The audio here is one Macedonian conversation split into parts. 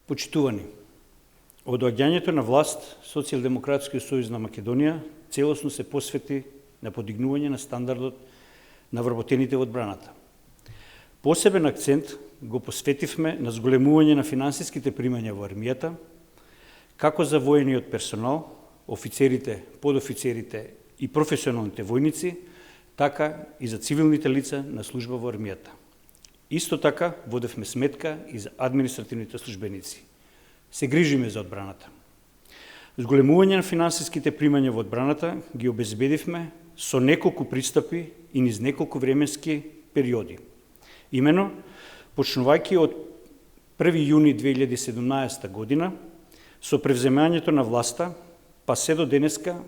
Почитувани, од доаѓањето на власт Социјалдемократскиот сојуз на Македонија целосно се посвети на подигнување на стандардот на вработените во одбраната. Посебен акцент го посветивме на зголемување на финансиските примања во армијата, како за воениот персонал, офицерите, подофицерите и професионалните војници, така и за цивилните лица на служба во армијата. Исто така водевме сметка и за административните службеници. Се грижиме за одбраната. Зголемување на финансиските примања во одбраната ги обезбедивме со неколку пристапи и низ неколку временски периоди. Имено, почнувајќи од 1. јуни 2017 година, со превземањето на власта, па се до денеска,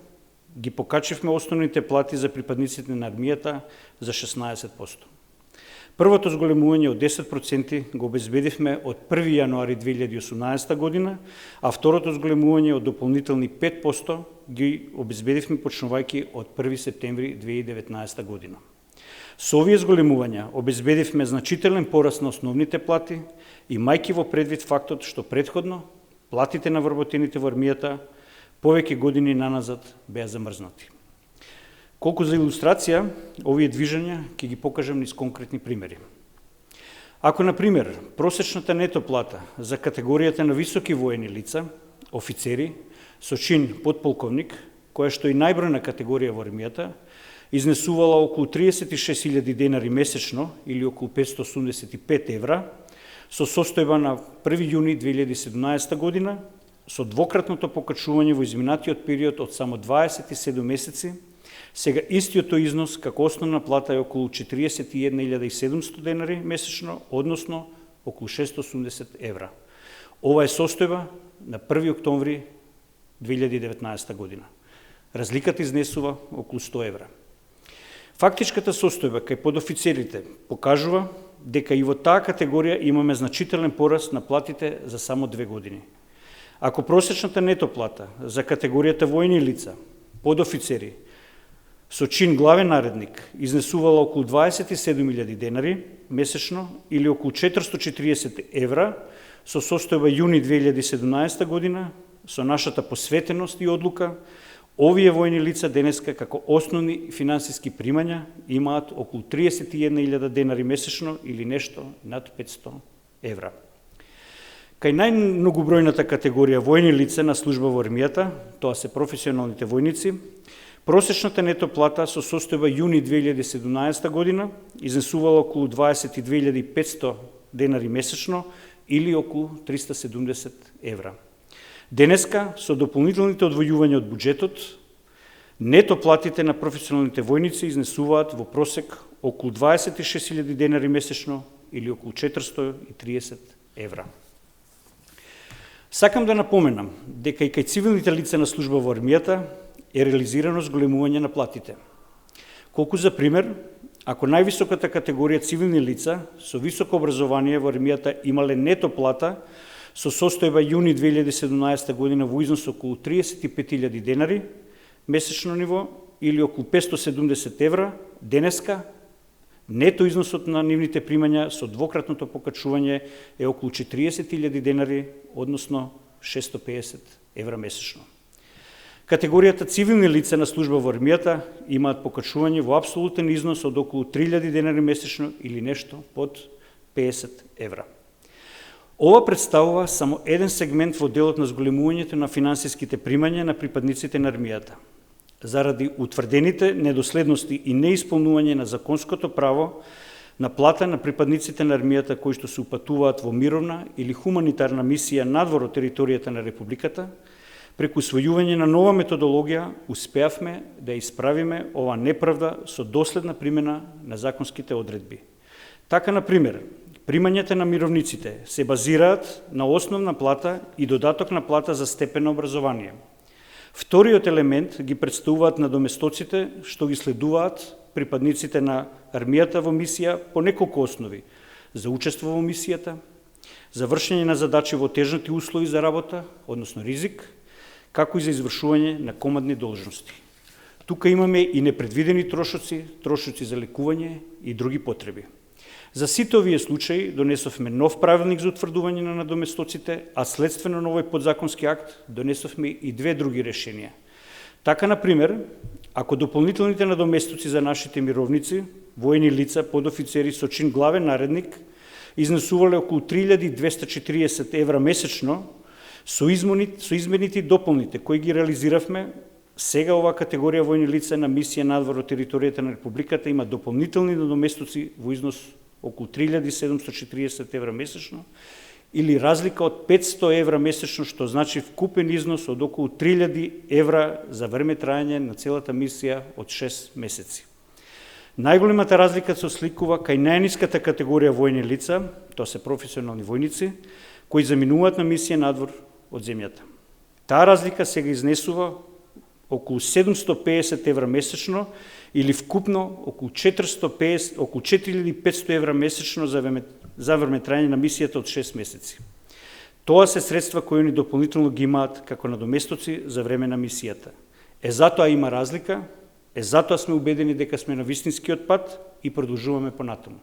ги покачивме основните плати за припадниците на армијата за 16%. Првото зголемување од 10% го обезбедивме од 1. јануари 2018 година, а второто зголемување од дополнителни 5% ги обезбедивме почнувајќи од 1. септември 2019 година. Со овие зголемувања обезбедивме значителен пораст на основните плати, имајќи во предвид фактот што претходно платите на вработените во армијата повеќе години наназад беа замрзнати. Колку за илустрација, овие движења ќе ги покажам низ конкретни примери. Ако, например, просечната нето плата за категоријата на високи воени лица, офицери, со чин подполковник, која што и најбројна категорија во армијата, изнесувала околу 36.000 денари месечно или околу 585 евра, со состојба на 1. јуни 2017 година, со двократното покачување во изминатиот период од само 27 месеци, сега истиот тој износ како основна плата е околу 41.700 денари месечно, односно околу 680 евра. Ова е состојба на 1. октомври 2019 година. Разликата изнесува околу 100 евра. Фактичката состојба кај подофицерите покажува дека и во таа категорија имаме значителен пораст на платите за само 2 години. Ако просечната нето плата за категоријата воени лица, подофицери, со чин главен наредник изнесувала околу 27.000 денари месечно или околу 440 евра, со состојба јуни 2017 година, со нашата посветеност и одлука, овие воени лица денеска како основни финансиски примања имаат околу 31.000 денари месечно или нешто над 500 евра. Кај најмногобројната категорија воени лица на служба во армијата, тоа се професионалните војници, просечната нето плата со состојба јуни 2017 година изнесувала околу 22.500 денари месечно или околу 370 евра. Денеска, со дополнителните одвојувања од буџетот, нето платите на професионалните војници изнесуваат во просек околу 26.000 денари месечно или околу 430 евра. Сакам да напоменам дека и кај цивилните лица на служба во армијата е реализирано зголемување на платите. Колку за пример, ако највисоката категорија цивилни лица со високо образование во армијата имале нето плата со состојба јуни 2017 година во износ околу 35.000 денари месечно ниво или околу 570 евра, денеска нето износот на нивните примања со двократното покачување е околу 40.000 денари, односно 650 евра месечно. Категоријата цивилни лица на служба во армијата имаат покачување во апсолутен износ од околу 3.000 денари месечно или нешто под 50 евра. Ова представува само еден сегмент во делот на зголемувањето на финансиските примања на припадниците на армијата. Заради утврдените недоследности и неисполнување на законското право на плата на припадниците на армијата кои што се упатуваат во мировна или хуманитарна мисија надвор од територијата на републиката, преку усвојување на нова методологија успеавме да исправиме ова неправда со доследна примена на законските одредби. Така, например, примањата на мировниците се базираат на основна плата и додаток на плата за степен на образование. Вториот елемент ги представуваат надоместоците што ги следуваат припадниците на армијата во мисија по неколку основи: за учество во мисијата, за вршење на задачи во тежнати услови за работа, односно ризик, како и за извршување на командни должности. Тука имаме и непредвидени трошоци за лекување и други потреби. За сите овие случаи донесовме нов правилник за утврдување на надоместоците, а следствено на овој подзаконски акт донесовме и две други решенија. Така, например, ако дополнителните надоместоци за нашите мировници, војни лица, подофицери со чин главен наредник, изнесувале околу 3240 евра месечно, со измените и дополните кои ги реализиравме, сега оваа категорија војни лица на мисија надвор од територијата на Републиката има дополнителни надоместоци во износ околу 3740 евра месечно, или разлика од 500 евра месечно, што значи вкупен износ од околу 3000 евра за време трајање на целата мисија од 6 месеци. Најголемата разлика се осликува кај најниската категорија војни лица, тоа се професионални војници, кои заминуваат на мисија надвор од земјата. Таа разлика сега изнесува околу 750 евра месечно или вкупно околу 4500 евра месечно за време трајање на мисијата од 6 месеци. Тоа се средства кои они дополнително ги имаат како надоместоци за време на мисијата. Затоа има разлика, затоа сме убедени дека сме на вистинскиот пат и продолжуваме понатаму.